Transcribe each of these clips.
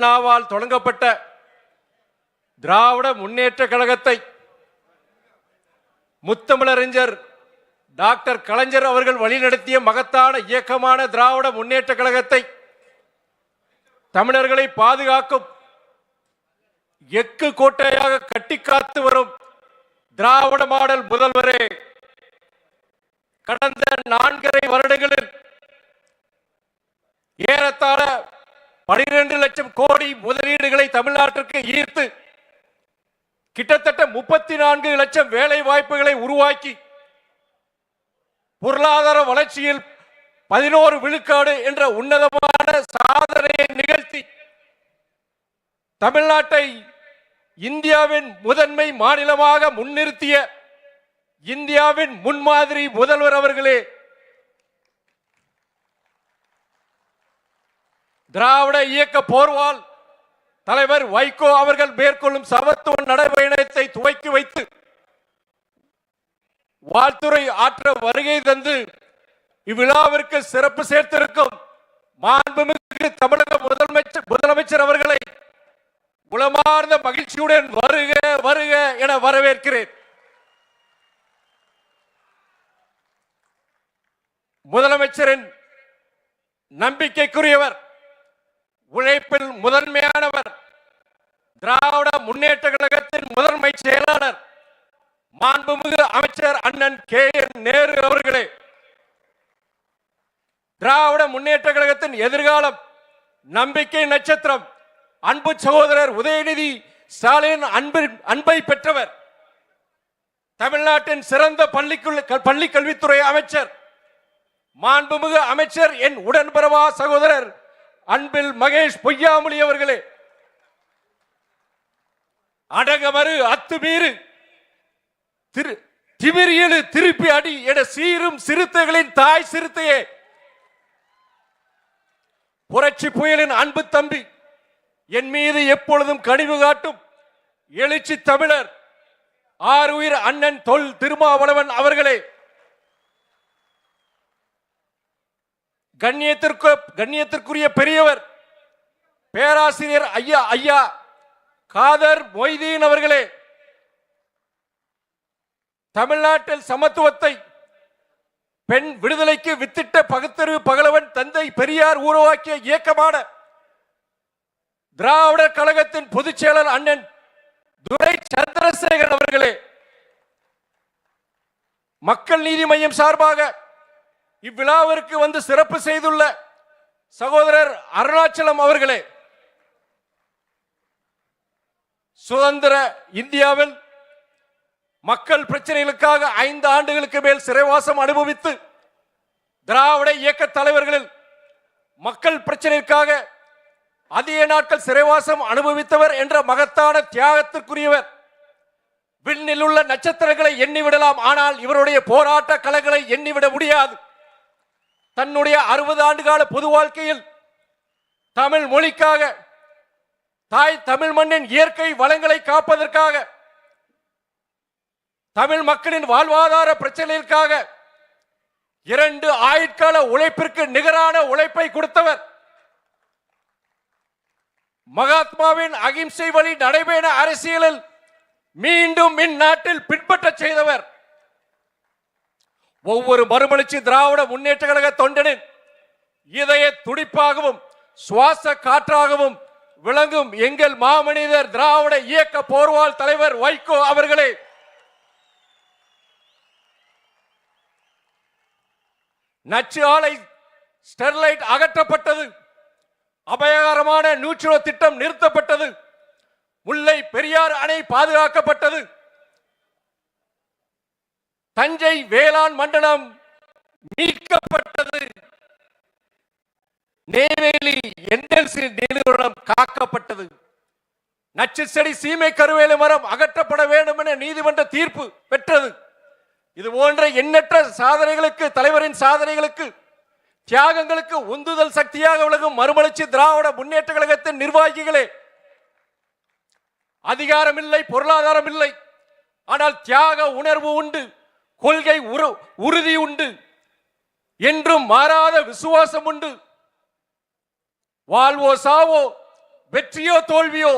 அண்ணாவால் தொடங்கப்பட்ட திராவிட முன்னேற்ற கழகத்தை முத்தமிழறிஞர் டாக்டர் கலைஞர் அவர்கள் வழிநடத்திய மகத்தான இயக்கமான திராவிட முன்னேற்ற கழகத்தை தமிழர்களை பாதுகாக்கும் எக்கு கோட்டையாக கட்டி காத்து வரும் திராவிட மாடல் முதல்வரே, கடந்த 4.5 வருடங்களில் ஏறத்தாழ 12 லட்சம் கோடி முதலீடுகளை தமிழ்நாட்டிற்கு ஈர்த்து கிட்டத்தட்ட 34 லட்சம் வேலை வாய்ப்புகளை உருவாக்கி பொருளாதார வளர்ச்சியில் 11 விழுக்காடு என்ற உன்னதமான சாதனையை நிகழ்த்தி தமிழ்நாட்டை இந்தியாவின் முதன்மை மாநிலமாக முன்னிறுத்திய இந்தியாவின் முன்மாதிரி முதல்வர் அவர்களே, திராவிட இயக்க போர்வால் தலைவர் வைகோ அவர்கள் மேற்கொள்ளும் சமத்துவ நடைபயணத்தை துவக்கி வைத்து வாழ்த்துறை ஆற்ற வருகை தந்து இவ்விழாவிற்கு சிறப்பு சேர்த்திருக்கும் மாண்புமிகு தமிழக முதலமைச்சர் அவர்களை உளமார்ந்த மகிழ்ச்சியுடன் வருக வருக என வரவேற்கிறேன். முதலமைச்சரின் நம்பிக்கைக்குரியவர், உழைப்பில் முதன்மையானவர், திராவிட முன்னேற்ற கழகத்தின் முதன்மை செயலாளர் மாண்புமிகு அமைச்சர் அண்ணன் KN நேரு அவர்களே, திராவிட முன்னேற்ற கழகத்தின் எதிர்காலம், நம்பிக்கை நட்சத்திரம், அன்பு சகோதரர் உதயநிதி ஸ்டாலின் அன்பை பெற்றவர், தமிழ்நாட்டின் சிறந்த பள்ளி கல்வித்துறை அமைச்சர் மாண்புமிகு அமைச்சர் என் உடன்பிறவா சகோதரர் அன்பில் மகேஷ் பொய்யாமொழி அவர்களே, அடங்கமறு அத்துமீறு திமிரியலு திருப்பி அடி என சீரும் சிறுத்தைகளின் தாய் சிறுத்தையே, புரட்சி புயலின் அன்பு தம்பி, என் மீது எப்பொழுதும் கனிவு காட்டும் எழுச்சி தமிழர் ஆருயிர் அண்ணன் தொல் திருமாவளவன் அவர்களே, கண்ணியத்திற்குரிய பெரியவர் பேராசிரியர் ஐயா காதர் மொய்தீன் அவர்களே, தமிழ்நாட்டில் சமத்துவத்தை, பெண் விடுதலைக்கு வித்திட்ட பகுத்தறிவு பகலவன் தந்தை பெரியார் உருவாக்கிய இயக்கமான திராவிட கழகத்தின் பொதுச் செயலர் அண்ணன் துரை சந்திரசேகர் அவர்களே, மக்கள் நீதி மையம் சார்பாக இவ்விழாவிற்கு வந்து சிறப்பு செய்துள்ள சகோதரர் அருணாச்சலம் அவர்களே, சுதந்திர இந்தியாவில் மக்கள் பிரச்சனைகளுக்காக 5 ஆண்டுகளுக்கு மேல் சிறைவாசம் அனுபவித்து திராவிட இயக்க தலைவர்களில் மக்கள் பிரச்சனைக்காக அதிக நாட்கள் சிறைவாசம் அனுபவித்தவர் என்ற மகத்தான தியாகத்திற்குரியவர். விண்ணில் உள்ள நட்சத்திரங்களை எண்ணிவிடலாம், ஆனால் இவருடைய போராட்ட களங்களை எண்ணிவிட முடியாது. தன்னுடைய 60 ஆண்டுகால பொது வாழ்க்கையில் தமிழ் மொழிக்காக, தாய் தமிழ் மண்ணின் இயற்கை வளங்களை காப்பதற்காக, தமிழ் மக்களின் வாழ்வாதார பிரச்சனைகளுக்காக 2 ஆயுட்கால உழைப்பிற்கு நிகரான உழைப்பை கொடுத்தவர். மகாத்மாவின் அகிம்சை வழி நடைபெற அரசியலில் மீண்டும் இந்நாட்டில் பின்பற்ற செய்தவர். ஒவ்வொரு மறுமலர்ச்சி திராவிட முன்னேற்ற கழக தொண்டனின் இதய துடிப்பாகவும் சுவாச காற்றாகவும் விளங்கும் எங்கள் மாமனிதர் திராவிட இயக்க போர்வால் தலைவர் வைகோ அவர்களே, நச்சு ஆலை ஸ்டெர்லைட் அகற்றப்பட்டது, அபாயகரமான நியூட்ரோ திட்டம் நிறுத்தப்பட்டது, முல்லை பெரியார் அணை பாதுகாக்கப்பட்டது, தஞ்சை வேளாண் மண்டலம் மீட்கப்பட்டது, நெய்வேலி என்எல்சி நிறுவனம் காக்கப்பட்டது, நச்சு செடி சீமை கருவேல மரம் அகற்றப்பட வேண்டும் என நீதிமன்ற தீர்ப்பு பெற்றது. இது போன்ற எண்ணற்ற சாதனைகளுக்கு, தலைவரின் சாதனைகளுக்கு, தியாகங்களுக்கு உந்துதல் சக்தியாக விளங்கும் மறுமலர்ச்சி திராவிட முன்னேற்ற கழகத்தின் நிர்வாகிகளே, அதிகாரம் இல்லை, பொருளாதாரம் இல்லை, ஆனால் தியாக உணர்வு உண்டு, கொள்கை உறுதி உண்டு, என்றும் மாறாத விசுவாசம் உண்டு. வாழ்வோ சாவோ, வெற்றியோ தோல்வியோ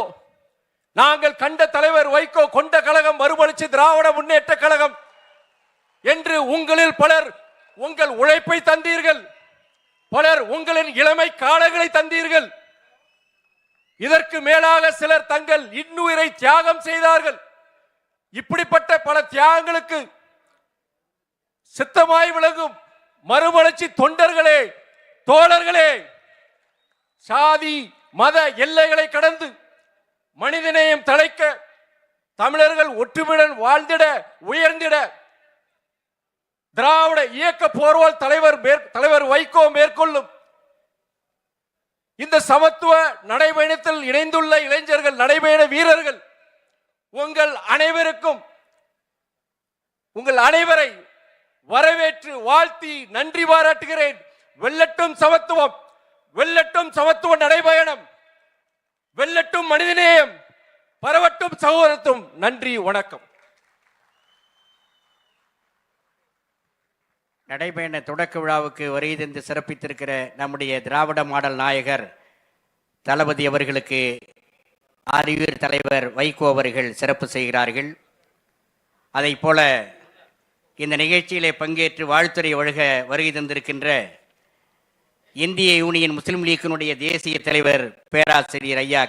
நாங்கள் கண்ட தலைவர் வைகோ கொண்ட கழகம் மறுமலர்ச்சி திராவிட முன்னேற்ற கழகம் என்று உங்களில் பலர் உங்கள் உழைப்பை தந்தீர்கள், பலர் உங்களின் இளமை காலங்களை தந்தீர்கள். இதற்கு மேலாக சிலர் தங்கள் இன்னுயிரை தியாகம் செய்தார்கள். இப்படிப்பட்ட பல தியாகங்களுக்கு சித்தமாய் விளங்கும் மறுமலர்ச்சி தொண்டர்களே, தோழர்களே, சாதி மத எல்லைகளை கடந்து மனிதநேயம் தழைக்க, தமிழர்கள் ஒற்றுமையுடன் வாழ்ந்திட உயர்ந்திட திராவிட இயக்க போர்வால் தலைவர் வைகோ மேற்கொள்ளும் இந்த சமத்துவ நடைபயணத்தில் இணைந்துள்ள இளைஞர்கள், நடைபயண வீரர்கள், உங்கள் அனைவரை வரவேற்று வாழ்த்தி நன்றி பாராட்டுகிறேன். வெல்லட்டும் சமத்துவம், வெல்லட்டும் சமத்துவ நடைபயணம், வெல்லட்டும் மனிதநேயம், பரவட்டும் சகோதரத்துவம். நன்றி, வணக்கம். நடைபயண தொடக்க விழாவுக்கு வருகை தந்து சிறப்பித்திருக்கிற நம்முடைய திராவிட மாடல் நாயகர் தளபதி அவர்களுக்கு அறிவியல் தலைவர் வைகோ அவர்கள் சிறப்பு செய்கிறார்கள். அதை போல இந்த நிகழ்ச்சியிலே பங்கேற்று வாழ்த்துறை வழங்க வருகை தந்திருக்கின்ற இந்திய யூனியன் முஸ்லிம் லீக்கினுடைய தேசிய தலைவர் பேராசிரியர் ஐயா